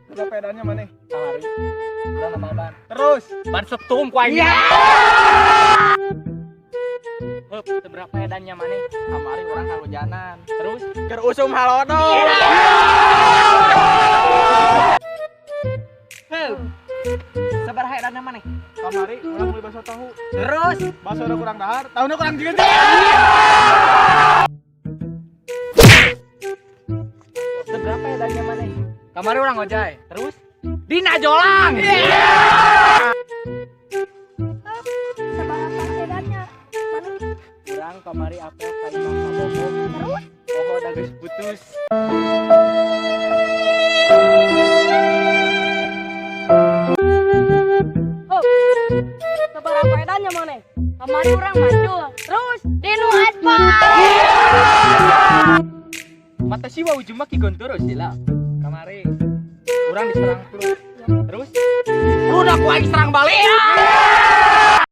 Berapa edannya mana? Kamari. Udah nama ban. Terus Ban setum ku aing. Hup, seberapa edannya mana? Kamari orang kahujanan. Terus Keur usum halodo. Sabaraha edannya mana? kamari orang beli bakso tahu. Terus Bakso udah kurang dahar, tahunya kurang juga. seberapa edannya mana? kamari orang ojai. Terus Dina Jolang. Seberapa edannya? Mana? Kurang kamari apel ka Imam Kabogo. Terus? Poho da geus putus. Seberapa edannya mana? Kamari orang maju. Terus dinu aspa. Mata siwa ujung maki gontoro sila. Kamari urang diserang terus. Terus udah ku aing serang balik.